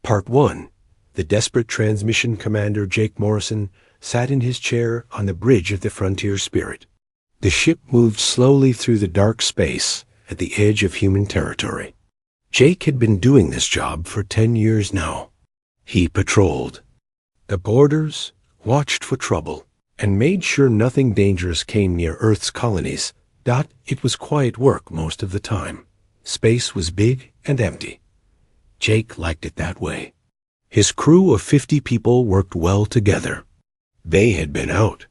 Part 1. The desperate transmission commander Jake Morrison sat in his chair on the bridge of the Frontier Spirit. The ship moved slowly through the dark space at the edge of human territory. Jake had been doing this job for 10 years now. He patrolled the borders, watched for trouble, and made sure nothing dangerous came near Earth's colonies. It was quiet work most of the time. Space was big and empty. Jake liked it that way. His crew of 50 people worked well together. They had been out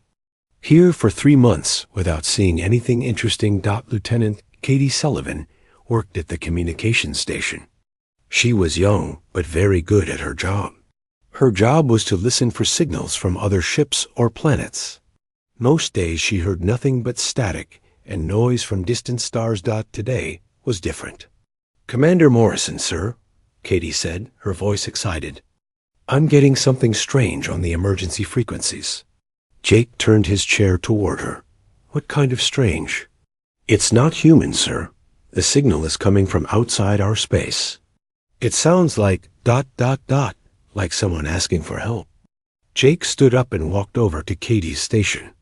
here for 3 months without seeing anything interesting. Lieutenant Katie Sullivan worked at the communications station. She was young, but very good at her job. Her job was to listen for signals from other ships or planets. Most days she heard nothing but static and noise from distant stars. Today was different. "Commander Morrison, sir," Katie said, her voice excited. "I'm getting something strange on the emergency frequencies." Jake turned his chair toward her. "What kind of strange?" "It's not human, sir. The signal is coming from outside our space. It sounds like ... like someone asking for help." Jake stood up and walked over to Katie's station.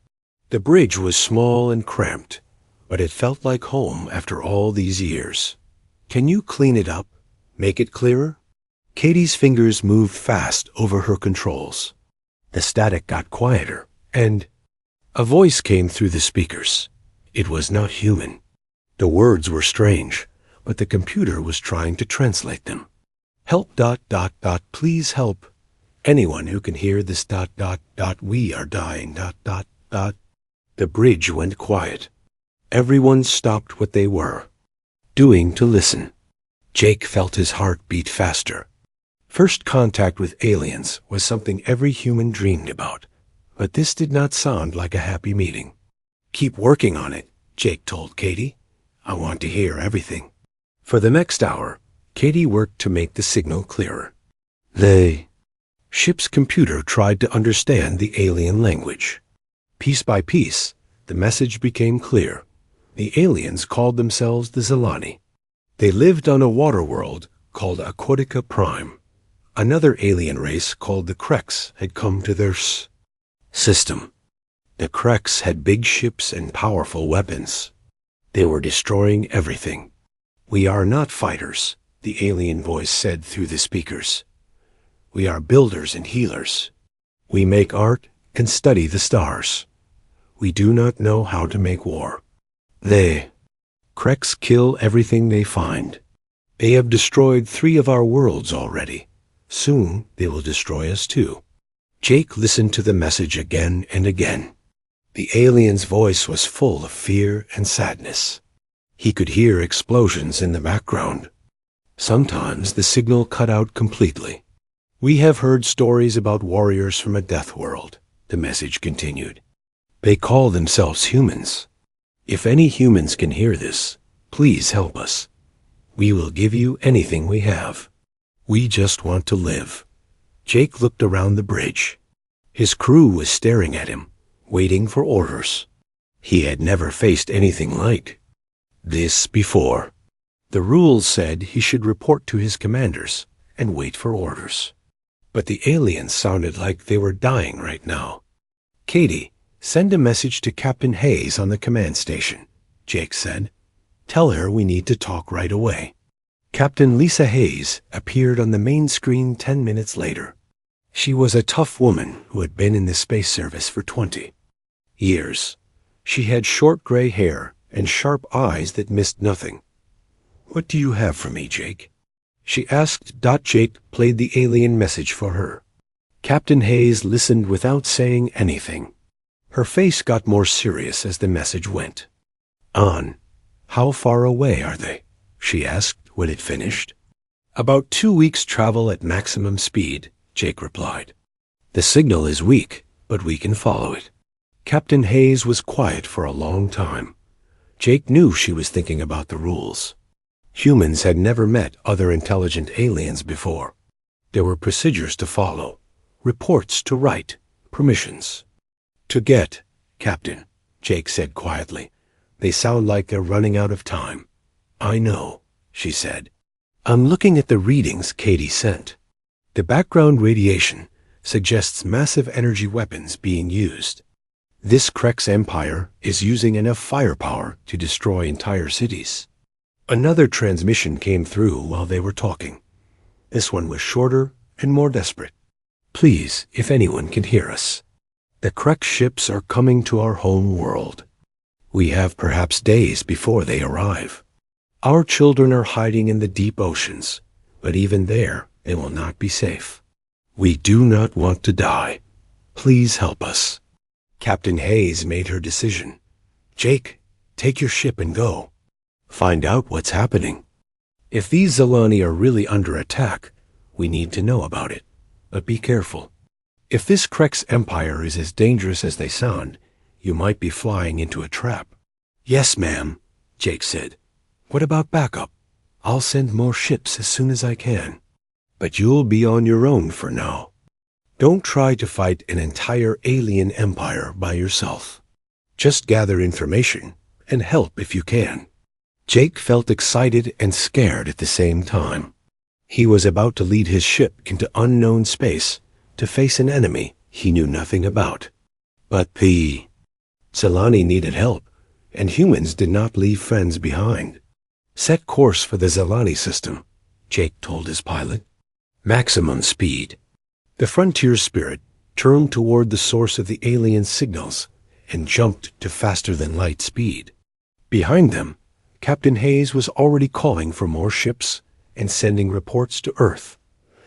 The bridge was small and cramped, but it felt like home after all these years. "Can you clean it up? Make it clearer?" Katie's fingers moved fast over her controls. The static got quieter, and a voice came through the speakers. It was not human. The words were strange, but the computer was trying to translate them. "Help ... please help. Anyone who can hear this ... we are dying ... The bridge went quiet. Everyone stopped what they were doing to listen. Jake felt his heart beat faster. First contact with aliens was something every human dreamed about, but this did not sound like a happy meeting. "Keep working on it," Jake told Katie. "I want to hear everything." For the next hour, Katie worked to make the signal clearer. The ship's computer tried to understand the alien language. Piece by piece, the message became clear. The aliens called themselves the Zelani. They lived on a water world called Aquatica Prime. Another alien race called the Krex had come to their system. The Krex had big ships and powerful weapons. They were destroying everything. "We are not fighters," the alien voice said through the speakers. "We are builders and healers. We make art and study the stars. We do not know how to make war. The Krex kill everything they find. They have destroyed 3 of our worlds already. Soon they will destroy us too." Jake listened to the message again and again. The alien's voice was full of fear and sadness. He could hear explosions in the background. Sometimes the signal cut out completely. "We have heard stories about warriors from a death world," the message continued. "They call themselves humans. If any humans can hear this, please help us. We will give you anything we have. We just want to live." Jake looked around the bridge. His crew was staring at him, waiting for orders. He had never faced anything like this before. The rules said he should report to his commanders and wait for orders. But the aliens sounded like they were dying right now. "Katie, send a message to Captain Hayes on the command station," Jake said. "Tell her we need to talk right away." Captain Lisa Hayes appeared on the main screen 10 minutes later. She was a tough woman who had been in the space service for 20 years. She had short gray hair and sharp eyes that missed nothing. "What do you have for me, Jake?" she asked. Jake played the alien message for her. Captain Hayes listened without saying anything. Her face got more serious as the message went on. "How far away are they?" she asked when it finished. "About 2 weeks' travel at maximum speed," Jake replied. "The signal is weak, but we can follow it." Captain Hayes was quiet for a long time. Jake knew she was thinking about the rules. Humans had never met other intelligent aliens before. There were procedures to follow, reports to write, permissions to get. "Captain," Jake said quietly, "they sound like they're running out of time." "I know," she said. "I'm looking at the readings Katie sent. The background radiation suggests massive energy weapons being used. This Krex Empire is using enough firepower to destroy entire cities. Another transmission came through while they were talking. This one was shorter and more desperate. Please, if anyone can hear us. The Krex ships are coming to our home world. We have perhaps days before they arrive. Our children are hiding in the deep oceans, but even there, they will not be safe. We do not want to die. Please help us. Captain Hayes made her decision. Jake, take your ship and go. Find out what's happening. If these Zilani are really under attack, we need to know about it. But be careful. If this Krex Empire is as dangerous as they sound, you might be flying into a trap. Yes, ma'am, Jake said. What about backup? I'll send more ships as soon as I can. But you'll be on your own for now. Don't try to fight an entire alien empire by yourself. Just gather information and help if you can. Jake felt excited and scared at the same time. He was about to lead his ship into unknown space to face an enemy he knew nothing about. But the Zilani needed help, and humans did not leave friends behind. Set course for the Zilani system, Jake told his pilot. Maximum speed. The frontier spirit turned toward the source of the alien signals and jumped to faster-than-light speed. Behind them, Captain Hayes was already calling for more ships and sending reports to Earth.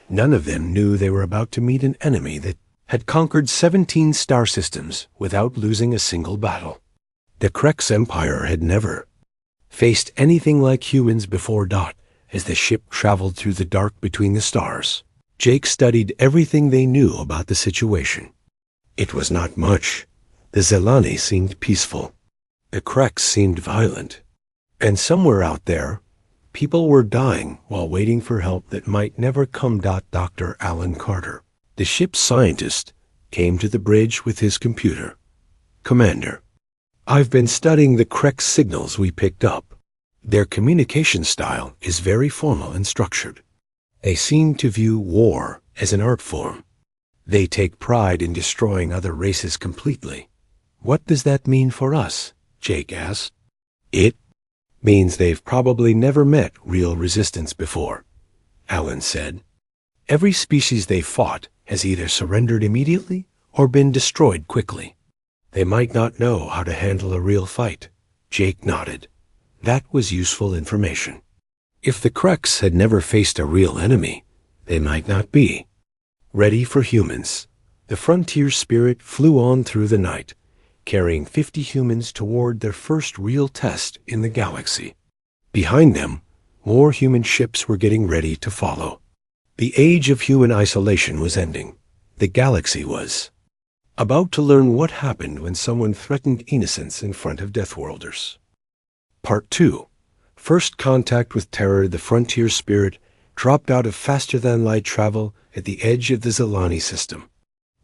None of them knew they were about to meet an enemy that had conquered 17 star systems without losing a single battle. The Krex Empire had never faced anything like humans before. As the ship traveled through the dark between the stars, Jake studied everything they knew about the situation. It was not much. The Zilani seemed peaceful. The Krex seemed violent. And somewhere out there, people were dying while waiting for help that might never come. Dr. Alan Carter, the ship's scientist, came to the bridge with his computer. Commander, I've been studying the Krex signals we picked up. Their communication style is very formal and structured. They seem to view war as an art form. They take pride in destroying other races completely. What does that mean for us? Jake asked. It means they've probably never met real resistance before, Alan said. Every species they fought has either surrendered immediately or been destroyed quickly. They might not know how to handle a real fight. Jake nodded. That was useful information. If the Krex had never faced a real enemy, they might not be ready for humans. The frontier spirit flew on through the night, carrying 50 humans toward their first real test in the galaxy. Behind them, more human ships were getting ready to follow. The age of human isolation was ending. The galaxy was about to learn what happened when someone threatened innocence in front of Deathworlders. Part 2. First contact with terror. The frontier spirit dropped out of faster-than-light travel at the edge of the Zilani system.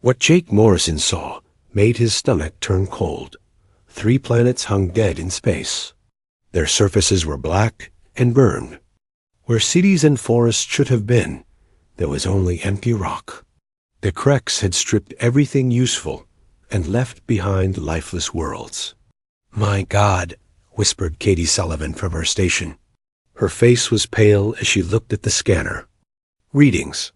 What Jake Morrison saw made his stomach turn cold. 3 planets hung dead in space. Their surfaces were black and burned. Where cities and forests should have been, there was only empty rock. The Krex had stripped everything useful and left behind lifeless worlds. My God, whispered Katie Sullivan from her station. Her face was pale as she looked at the scanner. Readings.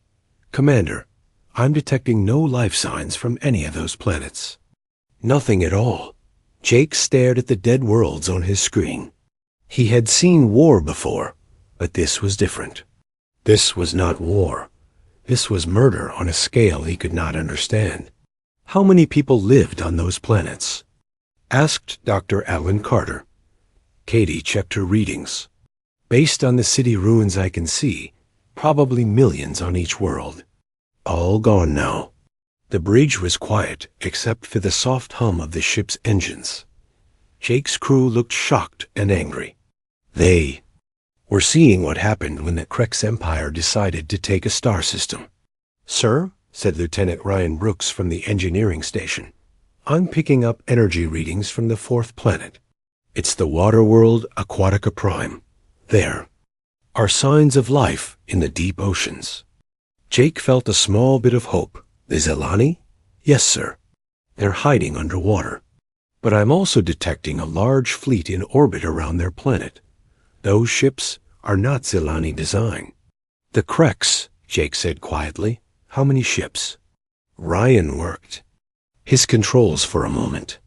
Commander, I'm detecting no life signs from any of those planets. Nothing at all. Jake stared at the dead worlds on his screen. He had seen war before, but this was different. This was not war. This was murder on a scale he could not understand. How many people lived on those planets? Asked Dr. Alan Carter. Katie checked her readings. Based on the city ruins I can see, probably millions on each world. All gone now. The bridge was quiet except for the soft hum of the ship's engines. Jake's crew looked shocked and angry. They were seeing what happened when the Krex Empire decided to take a star system. Sir, said Lieutenant Ryan Brooks from the engineering station, I'm picking up energy readings from the 4th planet. It's the water world Aquatica Prime. There are signs of life in the deep oceans. Jake felt a small bit of hope. The Zelani? Yes, sir. They're hiding underwater. But I'm also detecting a large fleet in orbit around their planet. Those ships are not Zelani design. The Krex, Jake said quietly. How many ships? Ryan worked his controls for a moment.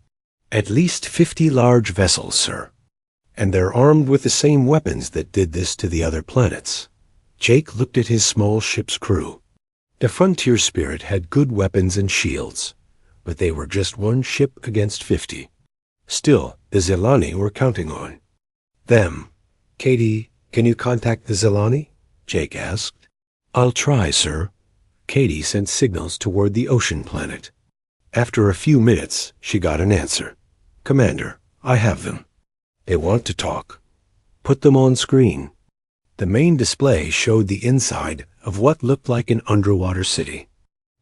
At least 50 large vessels, sir. And they're armed with the same weapons that did this to the other planets. Jake looked at his small ship's crew. The Frontier Spirit had good weapons and shields, but they were just one ship against 50. Still, the Zelani were counting on them. Katie, can you contact the Zelani? Jake asked. I'll try, sir. Katie sent signals toward the ocean planet. After a few minutes, she got an answer. Commander, I have them. They want to talk. Put them on screen. The main display showed the inside of what looked like an underwater city.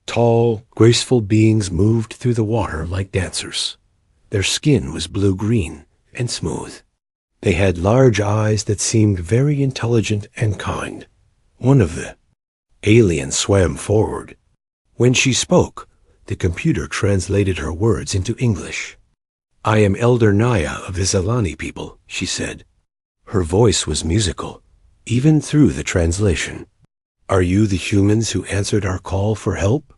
Tall, graceful beings moved through the water like dancers. Their skin was blue-green and smooth. They had large eyes that seemed very intelligent and kind. One of the aliens swam forward. When she spoke, the computer translated her words into English. I am Elder Naya of the Zelani people, she said. Her voice was musical, even through the translation. Are you the humans who answered our call for help?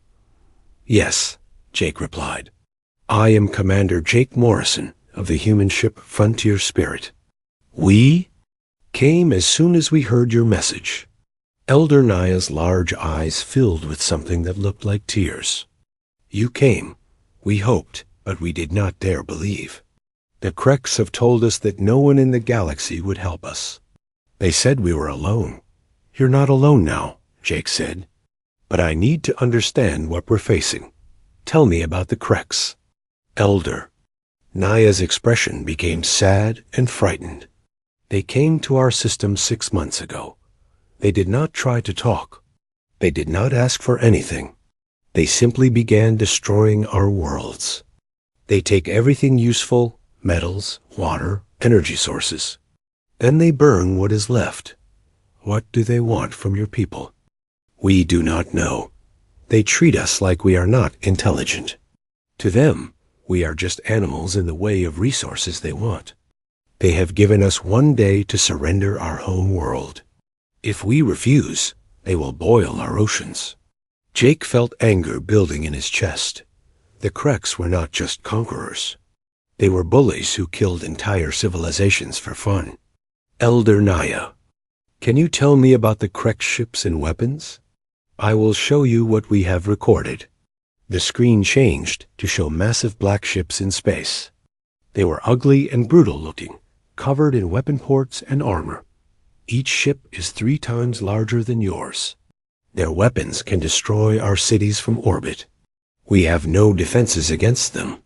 Yes, Jake replied. I am Commander Jake Morrison of the human ship Frontier Spirit. We came as soon as we heard your message. Elder Naya's large eyes filled with something that looked like tears. You came, we hoped, but we did not dare believe. The Krex have told us that no one in the galaxy would help us. They said we were alone. You're not alone now, Jake said. But I need to understand what we're facing. Tell me about the Krex. Elder. Naya's expression became sad and frightened. They came to our system 6 months ago. They did not try to talk. They did not ask for anything. They simply began destroying our worlds. They take everything useful, metals, water, energy sources. Then they burn what is left. What do they want from your people? We do not know. They treat us like we are not intelligent. To them, we are just animals in the way of resources they want. They have given us 1 day to surrender our home world. If we refuse, they will boil our oceans. Jake felt anger building in his chest. The Krex were not just conquerors. They were bullies who killed entire civilizations for fun. Elder Naya, can you tell me about the Krex ships and weapons? I will show you what we have recorded. The screen changed to show massive black ships in space. They were ugly and brutal looking, covered in weapon ports and armor. Each ship is 3 times larger than yours. Their weapons can destroy our cities from orbit. We have no defenses against them.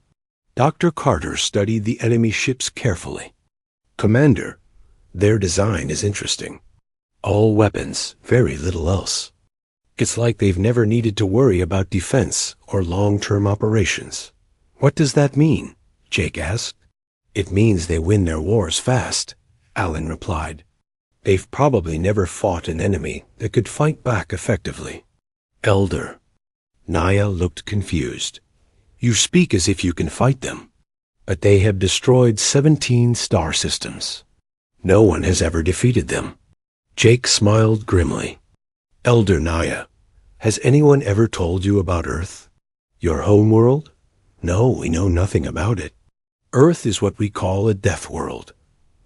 Dr. Carter studied the enemy ships carefully. Commander, their design is interesting. All weapons, very little else. It's like they've never needed to worry about defense or long-term operations. What does that mean? Jake asked. It means they win their wars fast, Alan replied. They've probably never fought an enemy that could fight back effectively. Elder. Naya looked confused. You speak as if you can fight them. But they have destroyed 17 star systems. No one has ever defeated them. Jake smiled grimly. Elder Naya, has anyone ever told you about Earth? Your home world? No, we know nothing about it. Earth is what we call a death world.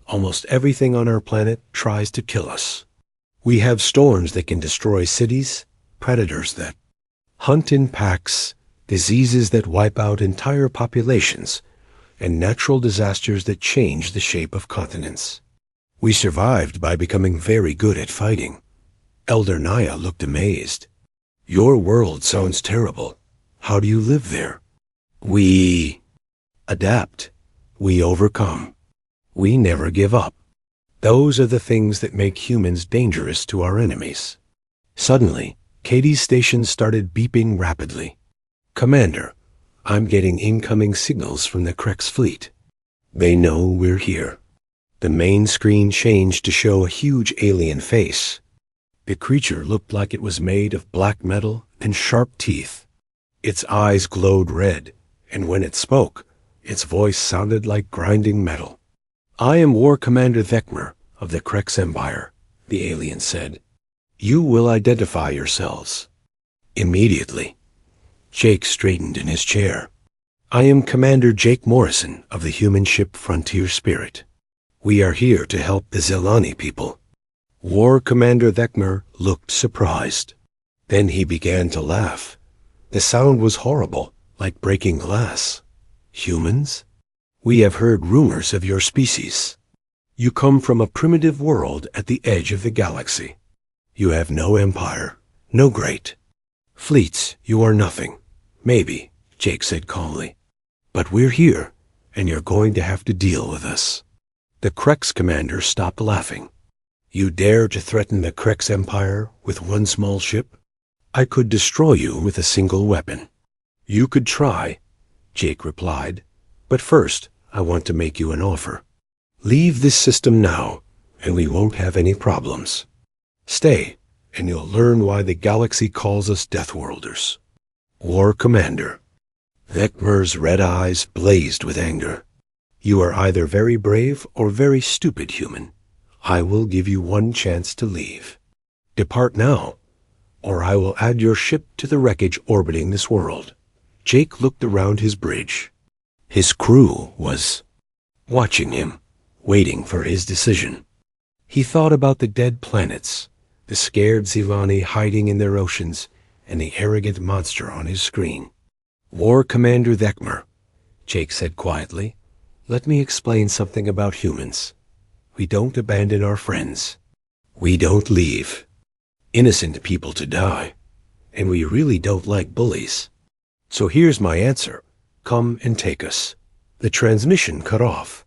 Almost everything on our planet tries to kill us. We have storms that can destroy cities, predators that hunt in packs, diseases that wipe out entire populations, and natural disasters that change the shape of continents. We survived by becoming very good at fighting. Elder Naya looked amazed. Your world sounds terrible. How do you live there? We adapt. We overcome. We never give up. Those are the things that make humans dangerous to our enemies. Suddenly, Katie's station started beeping rapidly. Commander, I'm getting incoming signals from the Krex fleet. They know we're here. The main screen changed to show a huge alien face. The creature looked like it was made of black metal and sharp teeth. Its eyes glowed red, and when it spoke, its voice sounded like grinding metal. "I am War Commander Vecmer of the Krex Empire," the alien said. "You will identify yourselves." Immediately, Jake straightened in his chair. "I am Commander Jake Morrison of the human ship Frontier Spirit. We are here to help the Zelani people." War Commander Vecmer looked surprised. Then he began to laugh. The sound was horrible, like breaking glass. "Humans? We have heard rumors of your species. You come from a primitive world at the edge of the galaxy. You have no empire, no great fleets. You are nothing. Maybe," Jake said calmly. "But we're here, and you're going to have to deal with us." The Krex commander stopped laughing. "You dare to threaten the Krex Empire with one small ship? I could destroy you with a single weapon." "You could try," Jake replied. "But first, I want to make you an offer. Leave this system now, and we won't have any problems. Stay, and you'll learn why the galaxy calls us Deathworlders." War Commander. Vecmer's red eyes blazed with anger. "You are either very brave or very stupid, human. I will give you one chance to leave. Depart now, or I will add your ship to the wreckage orbiting this world." Jake looked around his bridge. His crew was watching him, waiting for his decision. He thought about the dead planets, the scared Zelani hiding in their oceans, and the arrogant monster on his screen. "War Commander Vecmer," Jake said quietly, "let me explain something about humans. We don't abandon our friends. We don't leave innocent people to die. And we really don't like bullies. So here's my answer. Come and take us." The transmission cut off.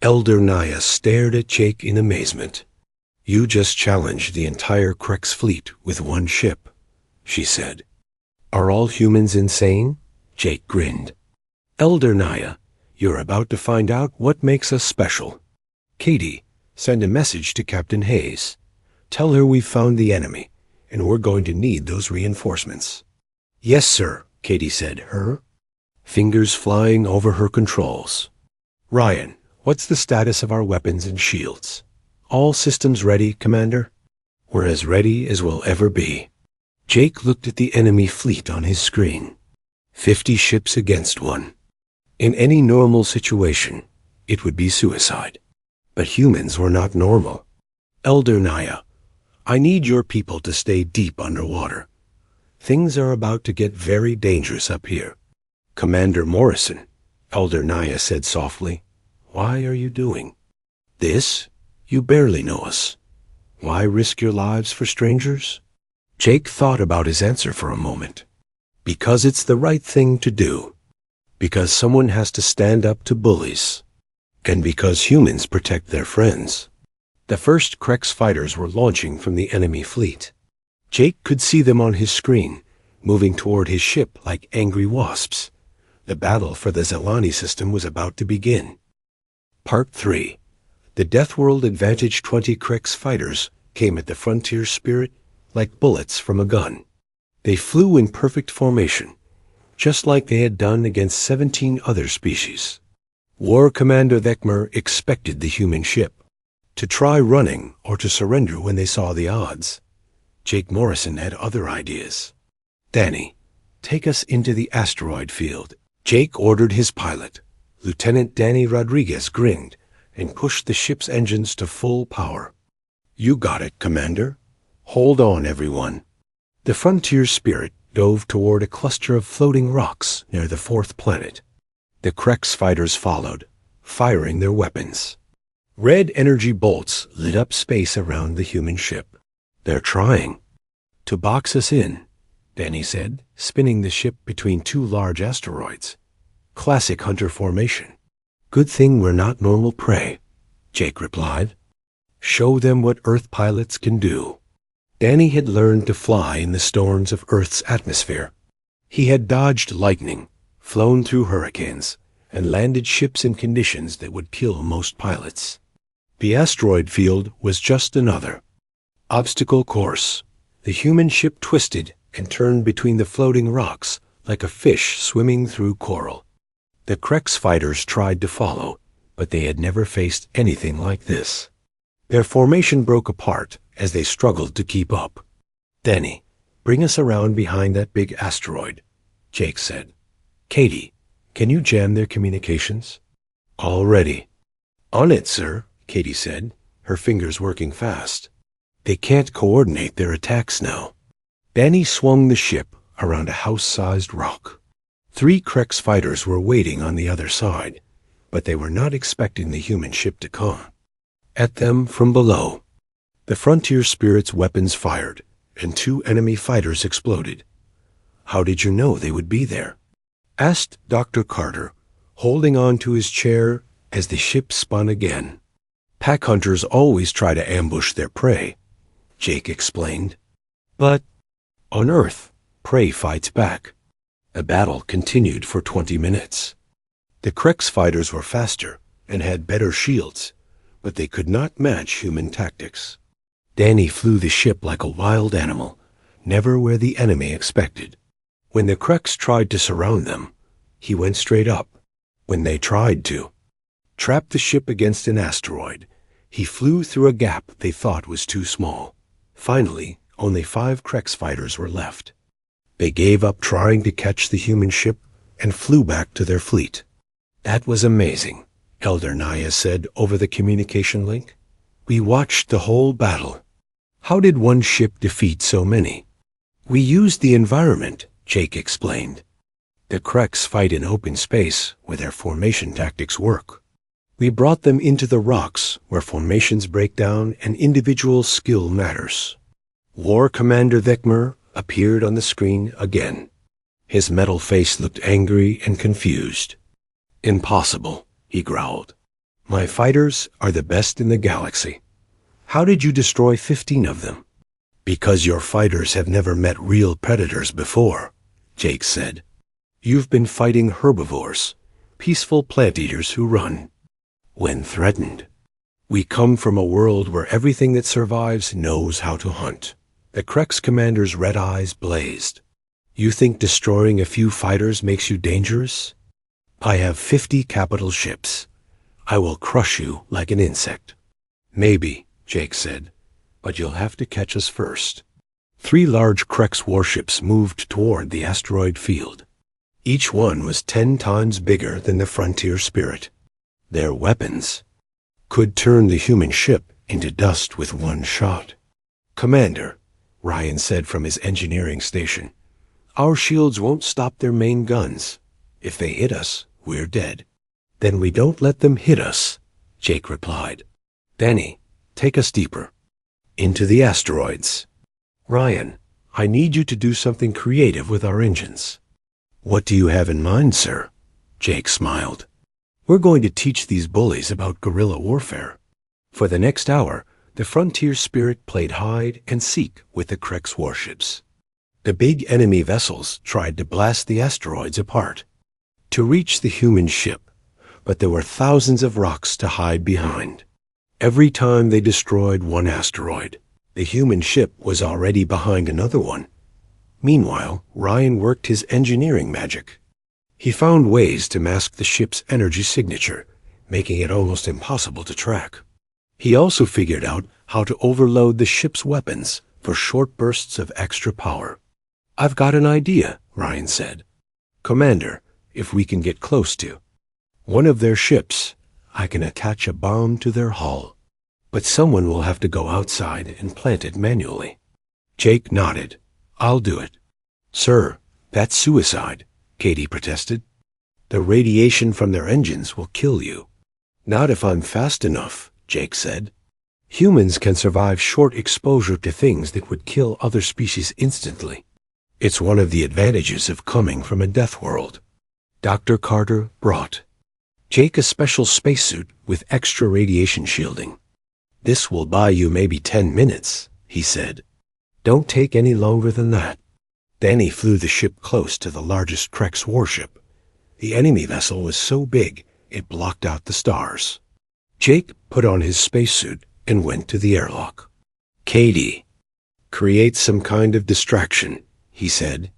Elder Naya stared at Jake in amazement. "You just challenged the entire Krex fleet with one ship," she said. "Are all humans insane?" Jake grinned. "Elder Naya, you're about to find out what makes us special. Katie, send a message to Captain Hayes. Tell her we've found the enemy, and we're going to need those reinforcements." "Yes, sir," Katie said, her fingers flying over her controls. "Ryan, what's the status of our weapons and shields?" "All systems ready, Commander." "We're as ready as we'll ever be." Jake looked at the enemy fleet on his screen. 50 ships against one. In any normal situation, it would be suicide. But humans were not normal. "Elder Naya, I need your people to stay deep underwater. Things are about to get very dangerous up here." "Commander Morrison," Elder Naya said softly, "why are you doing this? You barely know us. Why risk your lives for strangers?" Jake thought about his answer for a moment. "Because it's the right thing to do. Because someone has to stand up to bullies. And because humans protect their friends." The first Krex fighters were launching from the enemy fleet. Jake could see them on his screen, moving toward his ship like angry wasps. The battle for the Zelani system was about to begin. Part 3. The Deathworld Advantage 20 Krex fighters came at the Frontier Spirit like bullets from a gun. They flew in perfect formation, just like they had done against 17 other species. War Commander Vecmer expected the human ship to try running or to surrender when they saw the odds. Jake Morrison had other ideas. "Danny, take us into the asteroid field." Jake ordered his pilot. Lieutenant Danny Rodriguez grinned and pushed the ship's engines to full power. "You got it, Commander. Hold on, everyone." The Frontier Spirit dove toward a cluster of floating rocks near the 4th planet. The Krex fighters followed, firing their weapons. Red energy bolts lit up space around the human ship. "They're trying to box us in," Danny said, spinning the ship between 2 large asteroids. "Classic hunter formation." "Good thing we're not normal prey," Jake replied. "Show them what Earth pilots can do." Danny had learned to fly in the storms of Earth's atmosphere. He had dodged lightning, flown through hurricanes, and landed ships in conditions that would kill most pilots. The asteroid field was just another Obstacle course. The human ship twisted and turned between the floating rocks like a fish swimming through coral. The Krex fighters tried to follow, but they had never faced anything like this. Their formation broke apart as they struggled to keep up. "Danny, bring us around behind that big asteroid," Jake said. "Katie, can you jam their communications?" "All ready." "On it, sir," Katie said, her fingers working fast. "They can't coordinate their attacks now." Danny swung the ship around a house-sized rock. 3 Krex fighters were waiting on the other side, but they were not expecting the human ship to come. At them from below, the frontier spirit's weapons fired, and 2 enemy fighters exploded. "How did you know they would be there?" asked Dr. Carter, holding on to his chair as the ship spun again. "Pack hunters always try to ambush their prey," Jake explained. "But on Earth, prey fights back." The battle continued for 20 minutes. The Krex fighters were faster and had better shields, but they could not match human tactics. Danny flew the ship like a wild animal, never where the enemy expected. When the Krex tried to surround them, he went straight up. When they tried to trap the ship against an asteroid, he flew through a gap they thought was too small. Finally, only 5 Krex fighters were left. They gave up trying to catch the human ship and flew back to their fleet. "That was amazing," Elder Naya said over the communication link. "We watched the whole battle. How did one ship defeat so many?" "We used the environment," Jake explained. "The Krex fight in open space where their formation tactics work. We brought them into the rocks where formations break down and individual skill matters." War Commander Vekmer appeared on the screen again. His metal face looked angry and confused. "Impossible," he growled. "My fighters are the best in the galaxy. How did you destroy 15 of them?" "Because your fighters have never met real predators before," Jake said. "You've been fighting herbivores, peaceful plant eaters who run when threatened. We come from a world where everything that survives knows how to hunt." The Krex commander's red eyes blazed. "You think destroying a few fighters makes you dangerous? I have 50 capital ships. I will crush you like an insect." "Maybe," Jake said, "but you'll have to catch us first." 3 large Krex warships moved toward the asteroid field. Each one was 10 times bigger than the frontier spirit. Their weapons could turn the human ship into dust with one shot. "Commander," Ryan said from his engineering station, "our shields won't stop their main guns. If they hit us, we're dead." "Then we don't let them hit us," Jake replied. "Danny, take us deeper. Into the asteroids." "Ryan, I need you to do something creative with our engines." "What do you have in mind, sir?" Jake smiled. "We're going to teach these bullies about guerrilla warfare." For the next hour, the frontier spirit played hide and seek with the Krex warships. The big enemy vessels tried to blast the asteroids apart to reach the human ship, but there were thousands of rocks to hide behind. Every time they destroyed one asteroid, the human ship was already behind another one. Meanwhile, Ryan worked his engineering magic. He found ways to mask the ship's energy signature, making it almost impossible to track. He also figured out how to overload the ship's weapons for short bursts of extra power. "I've got an idea," Ryan said. "Commander, if we can get close to one of their ships, I can attach a bomb to their hull. But someone will have to go outside and plant it manually." Jake nodded. "I'll do it." "Sir, that's suicide," Katie protested. "The radiation from their engines will kill you." "Not if I'm fast enough," Jake said. "Humans can survive short exposure to things that would kill other species instantly. It's one of the advantages of coming from a death world." Dr. Carter brought Jake a special spacesuit with extra radiation shielding. "This will buy you maybe 10 minutes," he said. "Don't take any longer than that." Danny flew the ship close to the largest Krex warship. The enemy vessel was so big it blocked out the stars. Jake put on his spacesuit and went to the airlock. Katie, create some kind of distraction, he said.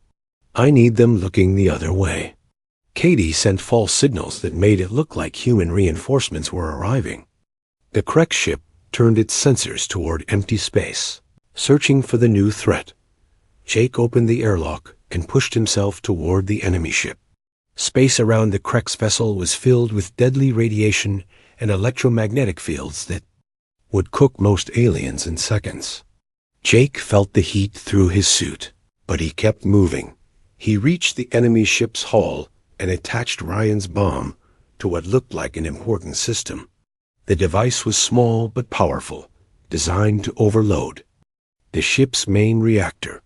I need them looking the other way. Katie sent false signals that made it look like human reinforcements were arriving. The Krek ship turned its sensors toward empty space, searching for the new threat. Jake opened the airlock and pushed himself toward the enemy ship. Space around the Krek's vessel was filled with deadly radiation and electromagnetic fields that would cook most aliens in seconds. Jake felt the heat through his suit, but he kept moving. He reached the enemy ship's hull and attached Ryan's bomb to what looked like an important system. The device was small but powerful, designed to overload the ship's main reactor.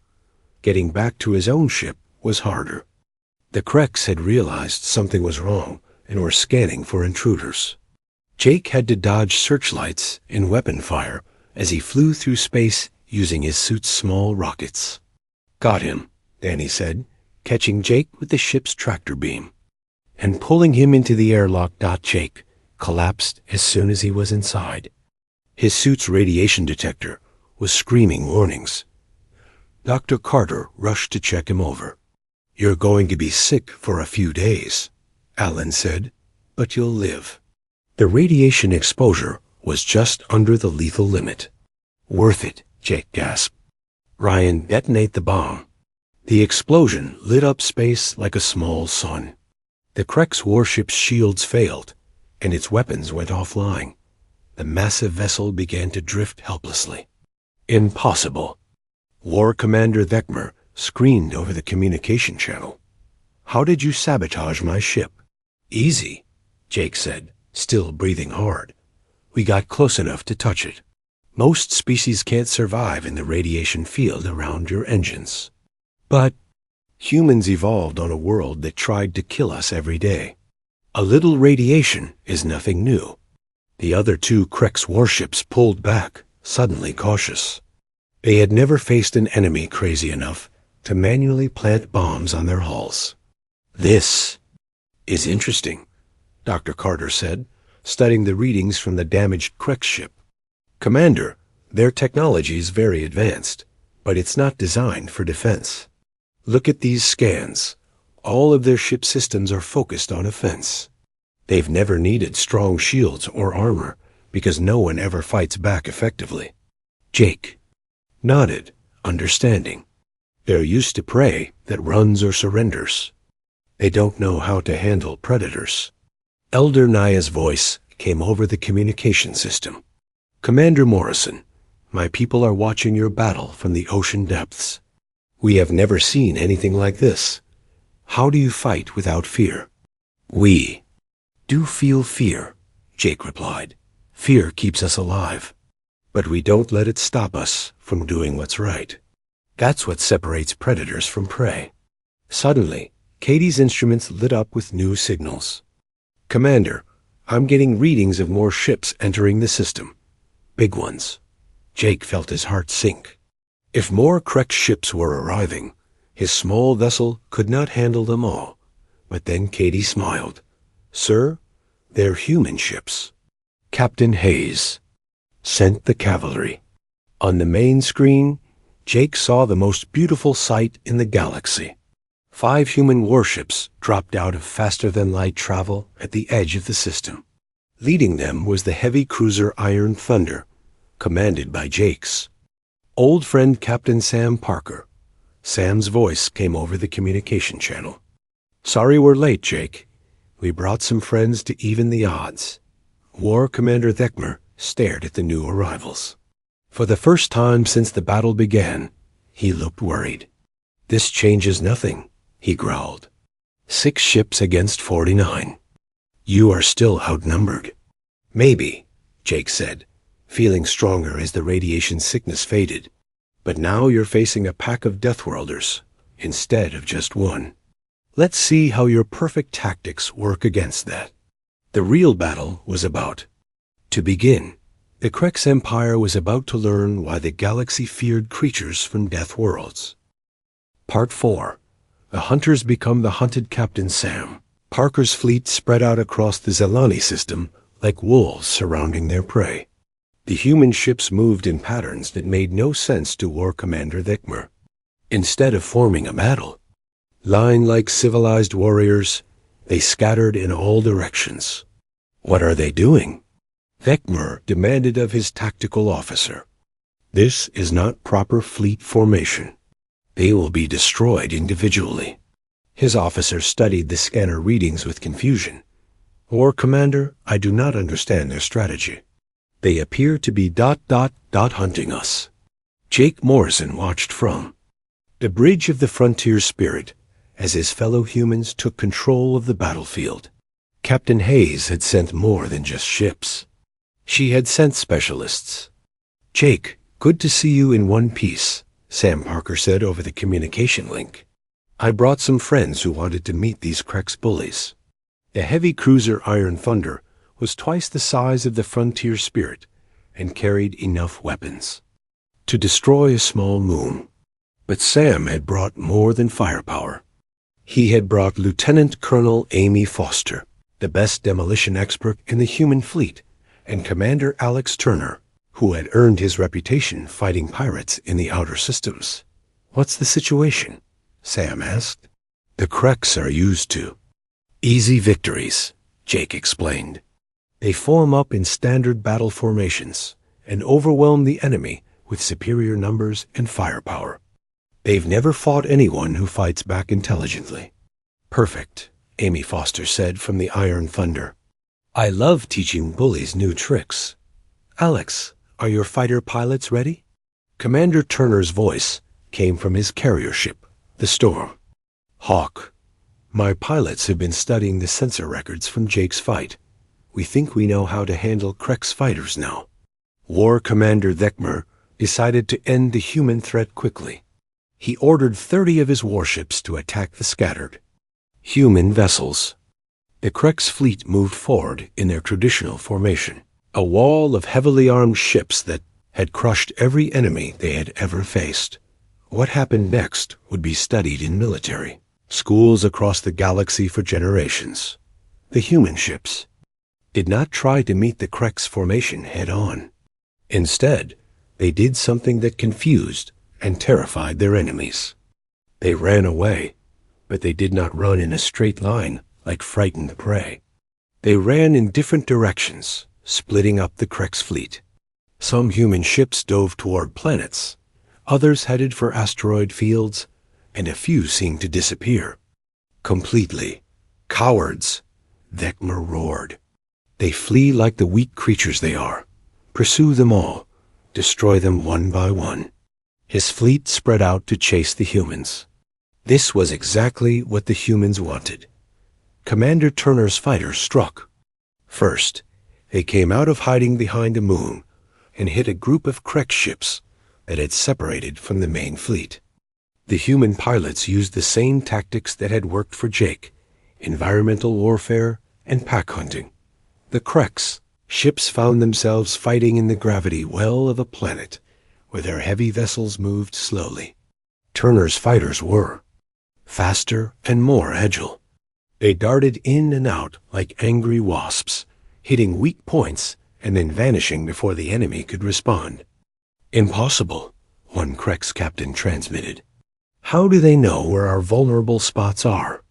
Getting back to his own ship was harder. The Kreks had realized something was wrong and were scanning for intruders. Jake had to dodge searchlights and weapon fire as he flew through space using his suit's small rockets. Got him, Danny said, catching Jake with the ship's tractor beam and pulling him into the airlock. Jake collapsed as soon as he was inside. His suit's radiation detector was screaming warnings. Dr. Carter rushed to check him over. You're going to be sick for a few days, Alan said, but you'll live. The radiation exposure was just under the lethal limit. Worth it, Jake gasped. Ryan, detonate the bomb. The explosion lit up space like a small sun. The Krek's warship's shields failed, and its weapons went offline. The massive vessel began to drift helplessly. Impossible. War Commander Vecmer screamed over the communication channel. How did you sabotage my ship? Easy, Jake said, still breathing hard. We got close enough to touch it. Most species can't survive in the radiation field around your engines. But humans evolved on a world that tried to kill us every day. A little radiation is nothing new. The other two Krek's warships pulled back, suddenly cautious. They had never faced an enemy crazy enough to manually plant bombs on their hulls. This is interesting, Dr. Carter said, studying the readings from the damaged Krek ship. Commander, their technology is very advanced, but it's not designed for defense. Look at these scans. All of their ship systems are focused on offense. They've never needed strong shields or armor because no one ever fights back effectively. Jake nodded, understanding. They're used to prey that runs or surrenders. They don't know how to handle predators. Elder Naya's voice came over the communication system. Commander Morrison, my people are watching your battle from the ocean depths. We have never seen anything like this. How do you fight without fear? We do feel fear, Jake replied. Fear keeps us alive, but we don't let it stop us from doing what's right. That's what separates predators from prey. Suddenly, Katie's instruments lit up with new signals. Commander, I'm getting readings of more ships entering the system. Big ones. Jake felt his heart sink. If more Krek ships were arriving, his small vessel could not handle them all. But then Katie smiled. Sir, they're human ships. Captain Hayes sent the cavalry. On the main screen, Jake saw the most beautiful sight in the galaxy. 5 human warships dropped out of faster-than-light travel at the edge of the system. Leading them was the heavy cruiser Iron Thunder, commanded by Jake's old friend Captain Sam Parker. Sam's voice came over the communication channel. Sorry we're late, Jake. We brought some friends to even the odds. War Commander Vecmer stared at the new arrivals. For the first time since the battle began, he looked worried. This changes nothing, he growled. 6 ships against 49. You are still outnumbered. Maybe, Jake said, feeling stronger as the radiation sickness faded. But now you're facing a pack of Deathworlders instead of just one. Let's see how your perfect tactics work against that. The real battle was about to begin. The Krek's Empire was about to learn why the galaxy feared creatures from Death Worlds. Part 4. The hunters become the hunted. Captain Sam Parker's fleet spread out across the Zelani system like wolves surrounding their prey. The human ships moved in patterns that made no sense to War Commander Vecmer. Instead of forming a battle, lying like civilized warriors, they scattered in all directions. What are they doing? Vecmer demanded of his tactical officer. This is not proper fleet formation. They will be destroyed individually. His officer studied the scanner readings with confusion. War Commander, I do not understand their strategy. They appear to be ... hunting us. Jake Morrison watched from the bridge of the frontier spirit as his fellow humans took control of the battlefield. Captain Hayes had sent more than just ships. She had sent specialists. Jake, good to see you in one piece, Sam Parker said over the communication link. I brought some friends who wanted to meet these Krex bullies. The heavy cruiser Iron Thunder was twice the size of the frontier spirit and carried enough weapons to destroy a small moon. But Sam had brought more than firepower. He had brought Lieutenant Colonel Amy Foster, the best demolition expert in the human fleet, and Commander Alex Turner, who had earned his reputation fighting pirates in the outer systems. What's the situation? Sam asked. The Krex are used to easy victories, Jake explained. They form up in standard battle formations and overwhelm the enemy with superior numbers and firepower. They've never fought anyone who fights back intelligently. Perfect, Amy Foster said from the Iron Thunder. I love teaching bullies new tricks. Alex, are your fighter pilots ready? Commander Turner's voice came from his carrier ship, the Storm. Hawk, my pilots have been studying the sensor records from Jake's fight. We think we know how to handle Krex fighters now. War Commander Vecmer decided to end the human threat quickly. He ordered 30 of his warships to attack the scattered human vessels. The Krex fleet moved forward in their traditional formation, a wall of heavily armed ships that had crushed every enemy they had ever faced. What happened next would be studied in military schools across the galaxy for generations. The human ships did not try to meet the Krex formation head-on. Instead, they did something that confused and terrified their enemies. They ran away, but they did not run in a straight line like frightened prey. They ran in different directions, splitting up the Krex fleet. Some human ships dove toward planets, others headed for asteroid fields, and a few seemed to disappear completely. Cowards, Vecmer roared. They flee like the weak creatures they are. Pursue them all, destroy them one by one. His fleet spread out to chase the humans. This was exactly what the humans wanted. Commander Turner's fighters struck. First, they came out of hiding behind a moon and hit a group of Krex ships that had separated from the main fleet. The human pilots used the same tactics that had worked for Jake: environmental warfare and pack hunting. The Krex ships found themselves fighting in the gravity well of a planet where their heavy vessels moved slowly. Turner's fighters were faster and more agile. They darted in and out like angry wasps, hitting weak points and then vanishing before the enemy could respond. Impossible, one Krex captain transmitted. How do they know where our vulnerable spots are?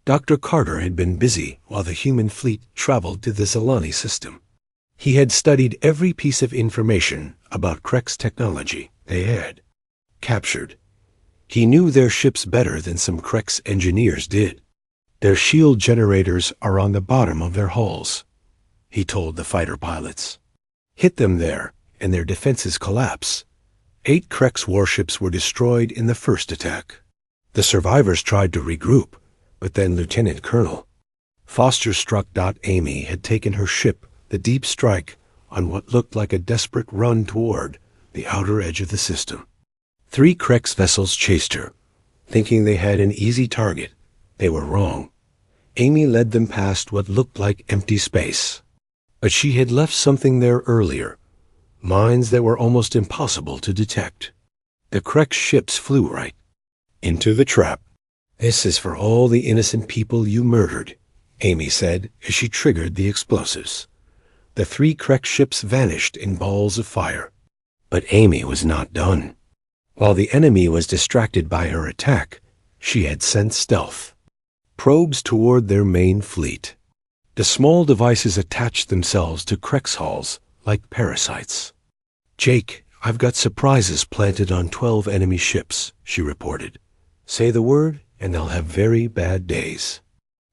Dr. Carter had been busy while the human fleet traveled to the Zilani system. He had studied every piece of information about Krex technology they had captured. He knew their ships better than some Krex engineers did. Their shield generators are on the bottom of their hulls, he told the fighter pilots. Hit them there, and their defenses collapse. 8 Krex warships were destroyed in the first attack. The survivors tried to regroup, but then Lieutenant Colonel Foster struck. Amy had taken her ship, the Deep Strike, on what looked like a desperate run toward the outer edge of the system. 3 Krex vessels chased her, thinking they had an easy target. They were wrong. Amy led them past what looked like empty space. But she had left something there earlier, mines that were almost impossible to detect. The Krex ships flew right into the trap. This is for all the innocent people you murdered, Amy said as she triggered the explosives. The 3 Krek ships vanished in balls of fire. But Amy was not done. While the enemy was distracted by her attack, she had sent stealth probes toward their main fleet. The small devices attached themselves to Krek's hulls like parasites. "Jake, I've got surprises planted on 12 enemy ships," she reported. "Say the word, and they'll have very bad days."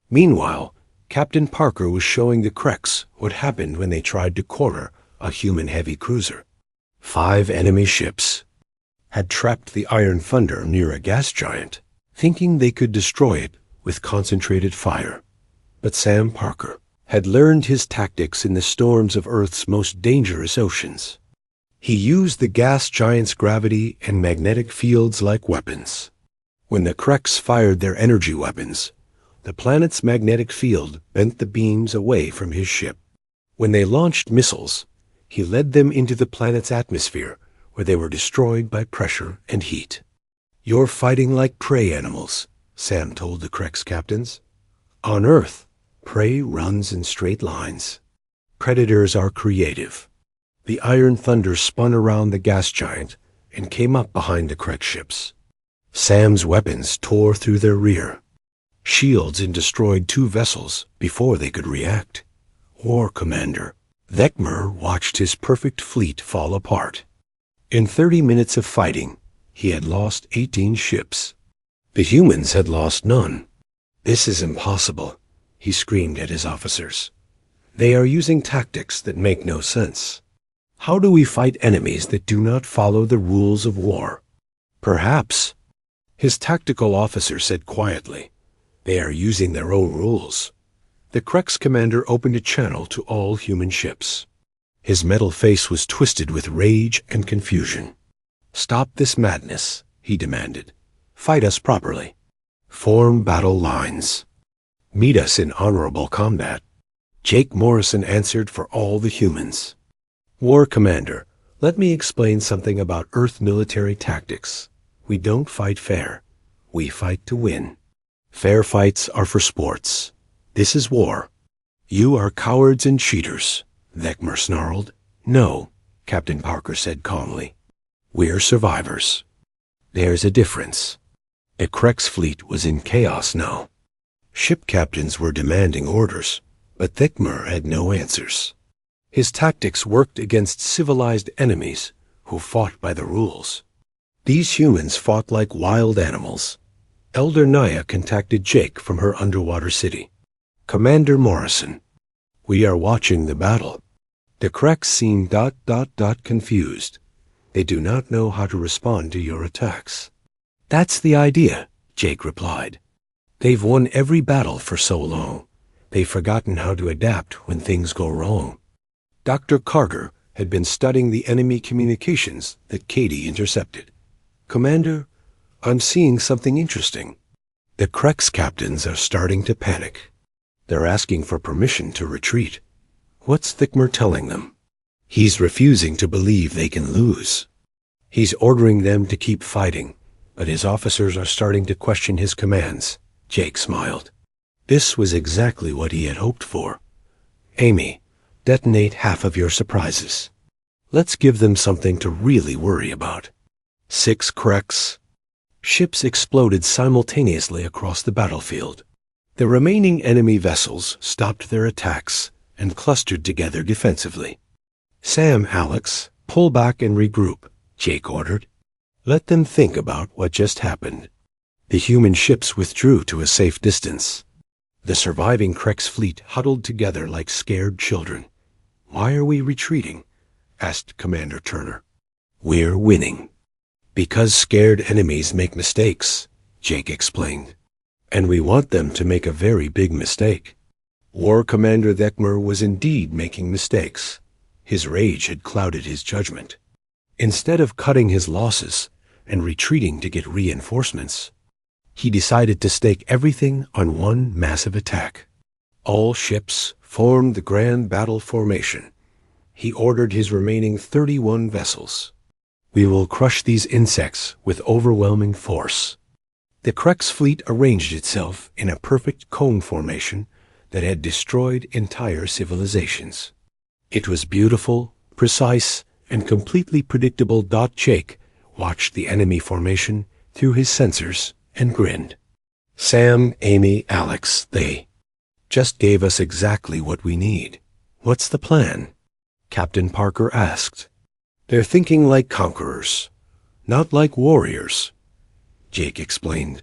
Meanwhile, Captain Parker was showing the Kreks what happened when they tried to corner a human heavy cruiser. 5 enemy ships had trapped the Iron Thunder near a gas giant, thinking they could destroy it with concentrated fire. But Sam Parker had learned his tactics in the storms of Earth's most dangerous oceans. He used the gas giant's gravity and magnetic fields like weapons. When the Kreks fired their energy weapons, the planet's magnetic field bent the beams away from his ship. When they launched missiles, he led them into the planet's atmosphere, where they were destroyed by pressure and heat. "You're fighting like prey animals," Sam told the Kreks captains. "On Earth, prey runs in straight lines. Predators are creative." The Iron Thunder spun around the gas giant and came up behind the Krek ships. Sam's weapons tore through their rear shields and destroyed 2 vessels before they could react. War Commander Vekmer watched his perfect fleet fall apart. In 30 minutes of fighting, he had lost 18 ships. The humans had lost none. "This is impossible," he screamed at his officers. "They are using tactics that make no sense. How do we fight enemies that do not follow the rules of war?" "Perhaps," his tactical officer said quietly, "they are using their own rules." The Krek's commander opened a channel to all human ships. His metal face was twisted with rage and confusion. "Stop this madness," he demanded. "Fight us properly. Form battle lines. Meet us in honorable combat." Jake Morrison answered for all the humans. "War Commander, let me explain something about Earth military tactics. We don't fight fair. We fight to win. Fair fights are for sports. This is war. You are cowards and cheaters," Vekmer snarled. "No," Captain Parker said calmly. "We're survivors." There's a difference. The Krek's fleet was in chaos now. Ship captains were demanding orders, but Vekmer had no answers. His tactics worked against civilized enemies who fought by the rules. These humans fought like wild animals. Elder Naya contacted Jake from her underwater city. "Commander Morrison, we are watching the battle. The Kreks seem ... confused. They do not know how to respond to your attacks." "That's the idea," Jake replied. "They've won every battle for so long. They've forgotten how to adapt when things go wrong." Dr. Carter had been studying the enemy communications that Katie intercepted. "Commander, I'm seeing something interesting. The Krek's captains are starting to panic. They're asking for permission to retreat. What's Vekmer telling them? He's refusing to believe they can lose. He's ordering them to keep fighting, but his officers are starting to question his commands." Jake smiled. This was exactly what he had hoped for. "Amy, detonate half of your surprises. Let's give them something to really worry about." 6 Kreks. Ships exploded simultaneously across the battlefield. The remaining enemy vessels stopped their attacks and clustered together defensively. "Sam, Alex, pull back and regroup," Jake ordered. "Let them think about what just happened." The human ships withdrew to a safe distance. The surviving Krek's fleet huddled together like scared children. "Why are we retreating?" asked Commander Turner. "We're winning." "Because scared enemies make mistakes," Jake explained. "And we want them to make a very big mistake." War Commander Vekmer was indeed making mistakes. His rage had clouded his judgment. Instead of cutting his losses and retreating to get reinforcements, he decided to stake everything on one massive attack. All ships formed the grand battle formation. He ordered his remaining 31 vessels. "We will crush these insects with overwhelming force." The Krek's fleet arranged itself in a perfect cone formation that had destroyed entire civilizations. It was beautiful, precise, and completely predictable. Jake watched the enemy formation through his sensors and grinned. Sam, Amy, Alex, they just gave us exactly what we need. What's the plan? Captain Parker asked. They're thinking like conquerors, not like warriors, Jake explained.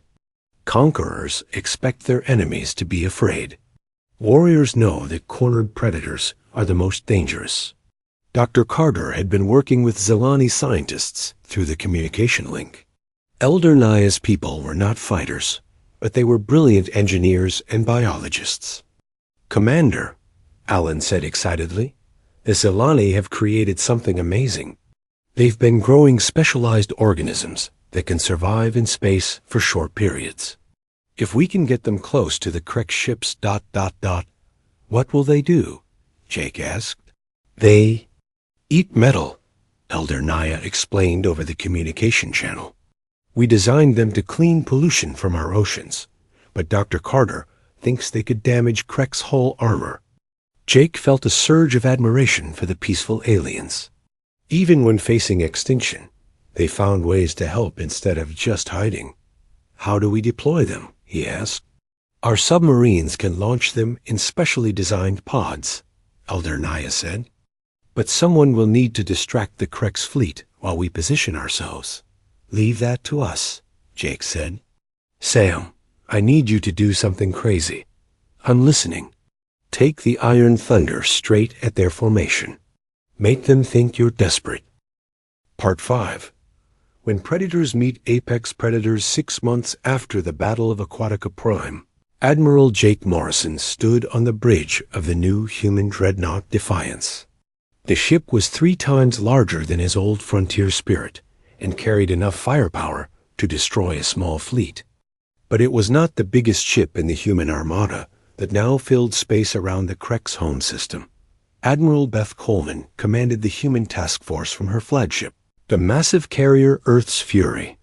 Conquerors expect their enemies to be afraid. Warriors know that cornered predators are the most dangerous. Dr. Carter had been working with Zelani scientists through the communication link. Elder Naya's people were not fighters, but they were brilliant engineers and biologists. Commander, Alan said excitedly, the Zelani have created something amazing. They've been growing specialized organisms that can survive in space for short periods. If we can get them close to the Krek ships... What will they do? Jake asked. They eat metal, Elder Naya explained over the communication channel. We designed them to clean pollution from our oceans, but Dr. Carter thinks they could damage Krek's hull armor. Jake felt a surge of admiration for the peaceful aliens. Even when facing extinction, they found ways to help instead of just hiding. How do we deploy them? He asked. Our submarines can launch them in specially designed pods, Elder Naya said. But someone will need to distract the Krek's fleet while we position ourselves. Leave that to us, Jake said. Sam, I need you to do something crazy. I'm listening. Take the Iron Thunder straight at their formation. Make them think you're desperate. Part 5. When predators meet apex predators 6 months after the Battle of Aquatica Prime, Admiral Jake Morrison stood on the bridge of the new human dreadnought Defiance. The ship was 3 times larger than his old frontier Spirit and carried enough firepower to destroy a small fleet. But it was not the biggest ship in the human armada that now filled space around the Krek's home system. Admiral Beth Coleman commanded the human task force from her flagship, the massive carrier Earth's Fury.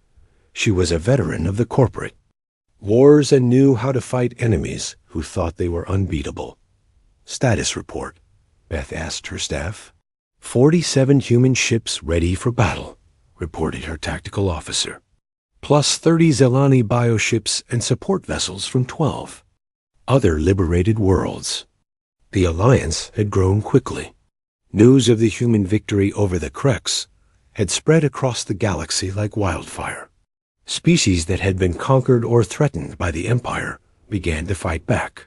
She was a veteran of the corporate wars and knew how to fight enemies who thought they were unbeatable. Status report, Beth asked her staff. 47 human ships ready for battle, reported her tactical officer, plus 30 Zelani bioships and support vessels from 12 other liberated worlds. The alliance had grown quickly. News of the human victory over the Kreks had spread across the galaxy like wildfire. Species that had been conquered or threatened by the Empire began to fight back.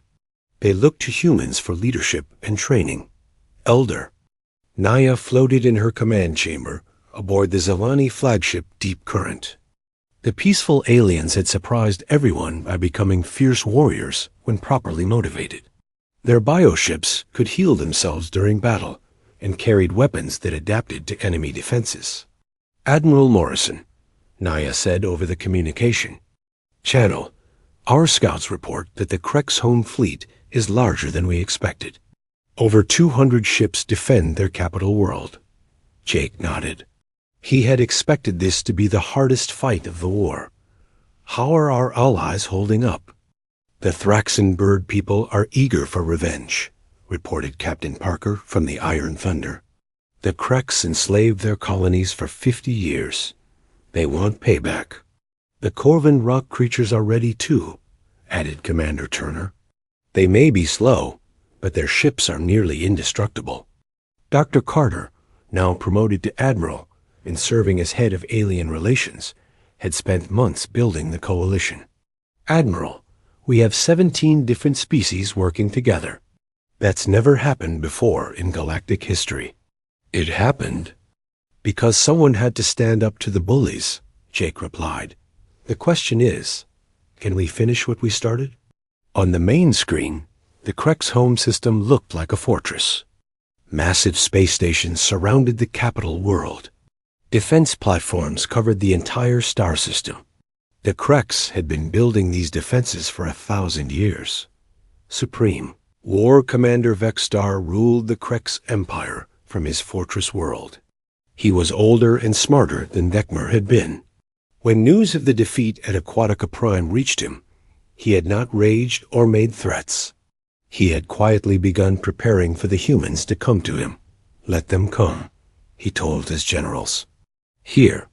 They looked to humans for leadership and training. Elder Naya floated in her command chamber aboard the Zelani flagship Deep Current. The peaceful aliens had surprised everyone by becoming fierce warriors when properly motivated. Their bioships could heal themselves during battle and carried weapons that adapted to enemy defenses. Admiral Morrison, Naya said over the communication channel, our scouts report that the Krek's home fleet is larger than we expected. Over 200 ships defend their capital world. Jake nodded. He had expected this to be the hardest fight of the war. How are our allies holding up? The Thraxan bird people are eager for revenge, reported Captain Parker from the Iron Thunder. The Kreks enslaved their colonies for 50 years. They want payback. The Corvin rock creatures are ready too, added Commander Turner. They may be slow, but their ships are nearly indestructible. Dr. Carter, now promoted to Admiral and serving as head of alien relations, had spent months building the coalition. Admiral, we have 17 different species working together. That's never happened before in galactic history. It happened because someone had to stand up to the bullies, Jake replied. The question is, can we finish what we started? On the main screen, the Krek's home system looked like a fortress. Massive space stations surrounded the capital world. Defense platforms covered the entire star system. The Kreks had been building these defenses for 1,000 years. Supreme, War Commander Vexstar ruled the Krek's empire from his fortress world. He was older and smarter than Vecmar had been. When news of the defeat at Aquatica Prime reached him, he had not raged or made threats. He had quietly begun preparing for the humans to come to him. Let them come, he told his generals. Here,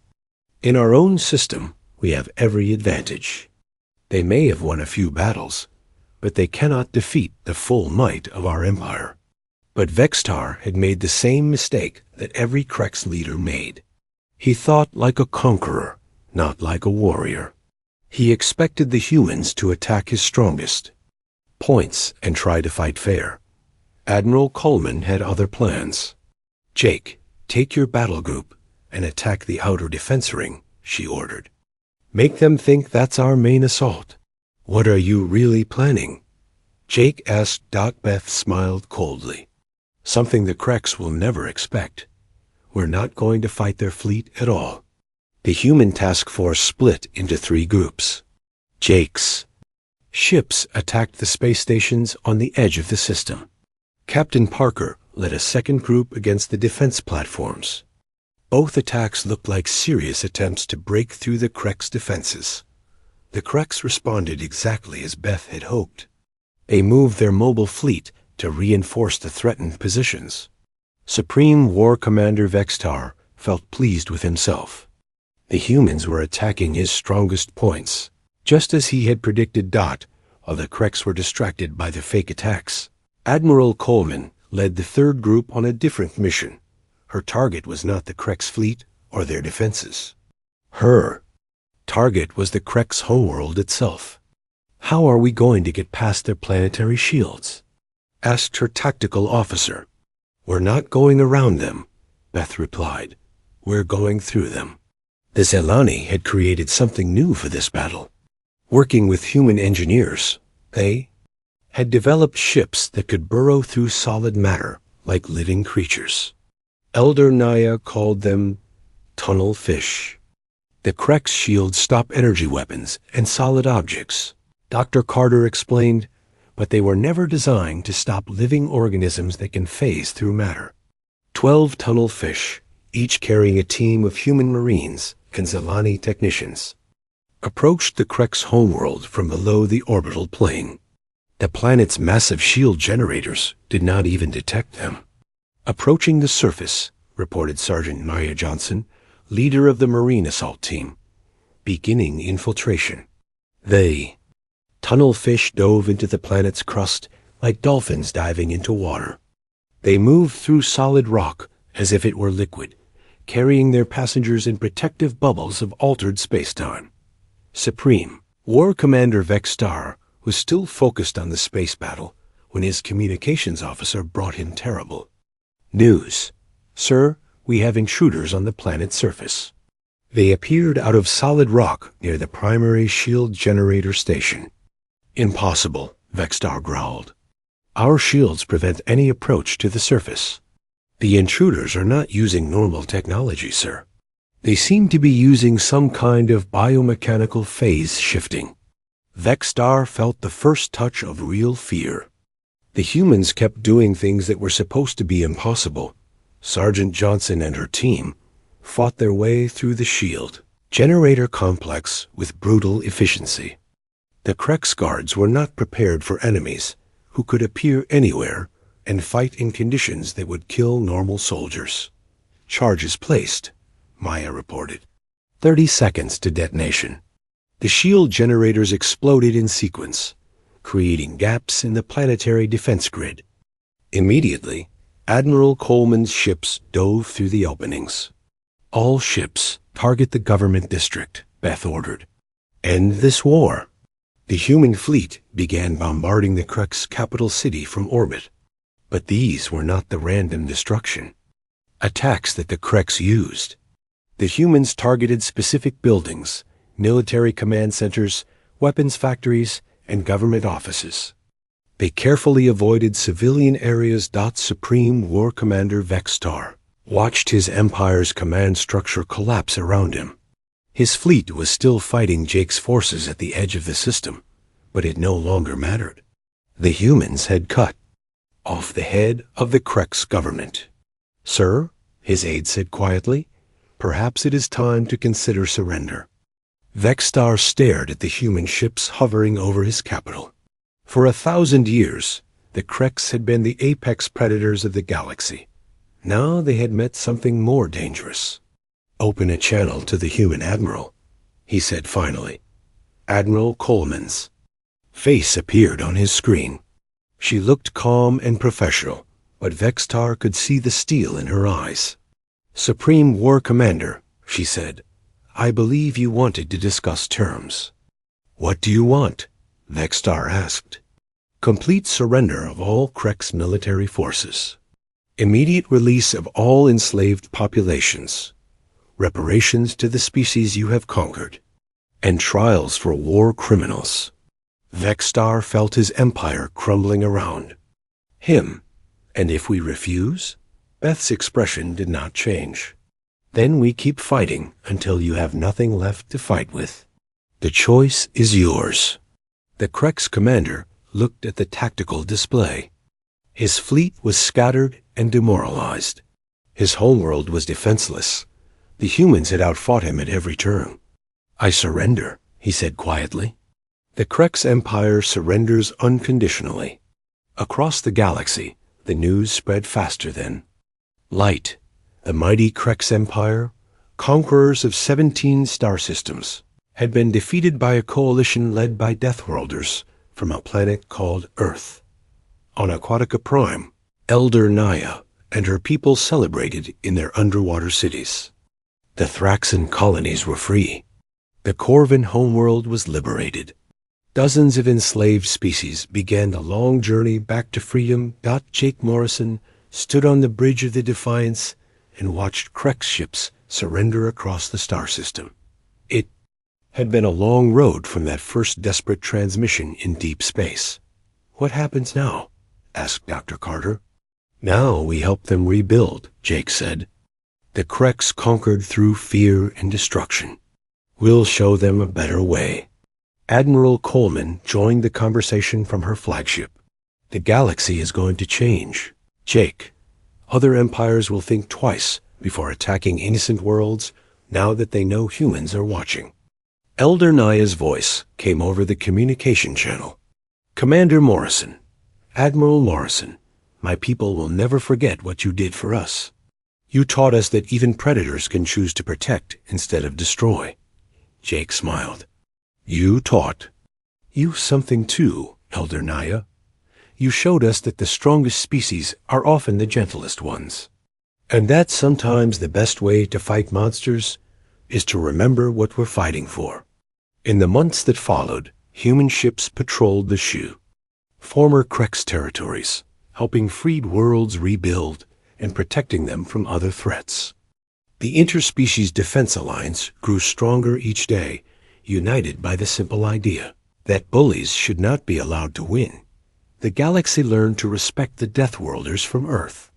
in our own system, we have every advantage. They may have won a few battles, but they cannot defeat the full might of our empire. But Vextar had made the same mistake that every Krex leader made. He thought like a conqueror, not like a warrior. He expected the humans to attack his strongest points and try to fight fair. Admiral Coleman had other plans. Jake, take your battle group and attack the outer defense ring, she ordered. Make them think that's our main assault. What are you really planning? Jake asked. Beth smiled coldly. Something the Krex will never expect. We're not going to fight their fleet at all. The human task force split into 3 groups. Jake's ships attacked the space stations on the edge of the system. Captain Parker led a second group against the defense platforms. Both attacks looked like serious attempts to break through the Krex defenses. The Krex responded exactly as Beth had hoped. They moved their mobile fleet to reinforce the threatened positions. Supreme War Commander Vextar felt pleased with himself. The humans were attacking his strongest points, just as he had predicted. While the Krex were distracted by the fake attacks. Admiral Coleman led the third group on a different mission. Her target was not the Krex fleet or their defenses. Her target was the Krex homeworld itself. How are we going to get past their planetary shields? Asked her tactical officer. We're not going around them, Beth replied. We're going through them. The Zelani had created something new for this battle. Working with human engineers, they had developed ships that could burrow through solid matter like living creatures. Elder Naya called them tunnel fish. The Krex shields stop energy weapons and solid objects, Dr. Carter explained, but they were never designed to stop living organisms that can phase through matter. 12 tunnel fish, each carrying a team of human marines and Zelani technicians, approached the Krex homeworld from below the orbital plane. The planet's massive shield generators did not even detect them. Approaching the surface, reported Sergeant Maya Johnson, leader of the Marine Assault Team. Beginning infiltration. They tunnel fish dove into the planet's crust like dolphins diving into water. They moved through solid rock as if it were liquid, carrying their passengers in protective bubbles of altered space-time. Supreme War Commander Vextar was still focused on the space battle when his communications officer brought him terrible news. Sir, we have intruders on the planet's surface. They appeared out of solid rock near the primary shield generator station. Impossible, Vextar growled. Our shields prevent any approach to the surface. The intruders are not using normal technology, sir. They seem to be using some kind of biomechanical phase shifting. Vextar felt the first touch of real fear. The humans kept doing things that were supposed to be impossible. Sergeant Johnson and her team fought their way through the shield generator complex with brutal efficiency. The Krex guards were not prepared for enemies who could appear anywhere and fight in conditions that would kill normal soldiers. Charges placed, Maya reported. 30 seconds to detonation. The shield generators exploded in sequence, creating gaps in the planetary defense grid. Immediately, Admiral Coleman's ships dove through the openings. All ships target the government district, Beth ordered. End this war. The human fleet began bombarding the Krex capital city from orbit. But these were not the random destruction attacks that the Krex used. The humans targeted specific buildings, military command centers, weapons factories, and government offices. They carefully avoided civilian areas. Supreme War Commander Vextar watched his empire's command structure collapse around him. His fleet was still fighting Jake's forces at the edge of the system, but it no longer mattered. The humans had cut off the head of the Krex government. Sir, his aide said quietly, perhaps it is time to consider surrender. Vextar stared at the human ships hovering over his capital. For 1,000 years, the Krex had been the apex predators of the galaxy. Now they had met something more dangerous. "Open a channel to the human admiral," he said finally. Admiral Coleman's face appeared on his screen. She looked calm and professional, but Vextar could see the steel in her eyes. "Supreme War Commander," she said, "I believe you wanted to discuss terms." "What do you want?" Vextar asked. "Complete surrender of all Krek's military forces. Immediate release of all enslaved populations. Reparations to the species you have conquered. And trials for war criminals." Vextar felt his empire crumbling around him. "And if we refuse?" Beth's expression did not change. "Then we keep fighting until you have nothing left to fight with. The choice is yours." The Krek's commander looked at the tactical display. His fleet was scattered and demoralized. His homeworld was defenseless. The humans had outfought him at every turn. "I surrender," he said quietly. The Krek's empire surrenders unconditionally. Across the galaxy, the news spread faster than light. The mighty Krek's empire, conquerors of 17 star systems, had been defeated by a coalition led by Deathworlders from a planet called Earth. On Aquatica Prime, Elder Naya and her people celebrated in their underwater cities. The Thraxan colonies were free. The Corvin homeworld was liberated. Dozens of enslaved species began the long journey back to freedom. Jake Morrison stood on the bridge of the Defiance and watched Krek's ships surrender across the star system. It had been a long road from that first desperate transmission in deep space. "What happens now?" asked Dr. Carter. "Now we help them rebuild," Jake said. "The Kreks conquered through fear and destruction. We'll show them a better way." Admiral Coleman joined the conversation from her flagship. "The galaxy is going to change, Jake. Other empires will think twice before attacking innocent worlds now that they know humans are watching." Elder Naya's voice came over the communication channel. "Commander Morrison, Admiral Morrison, my people will never forget what you did for us. You taught us that even predators can choose to protect instead of destroy." Jake smiled. "You taught you something too, Elder Naya. You showed us that the strongest species are often the gentlest ones, and that sometimes the best way to fight monsters is to remember what we're fighting for." In the months that followed, human ships patrolled the Shu, former Krek's territories, helping freed worlds rebuild and protecting them from other threats. The Interspecies Defense Alliance grew stronger each day, united by the simple idea that bullies should not be allowed to win. The galaxy learned to respect the Deathworlders from Earth.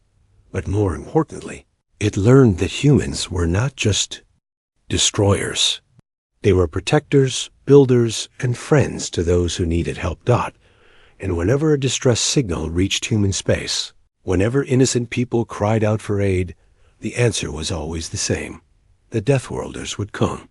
But more importantly, it learned that humans were not just destroyers. They were protectors, builders, and friends to those who needed help. And whenever a distress signal reached human space, whenever innocent people cried out for aid, the answer was always the same. The Deathworlders would come.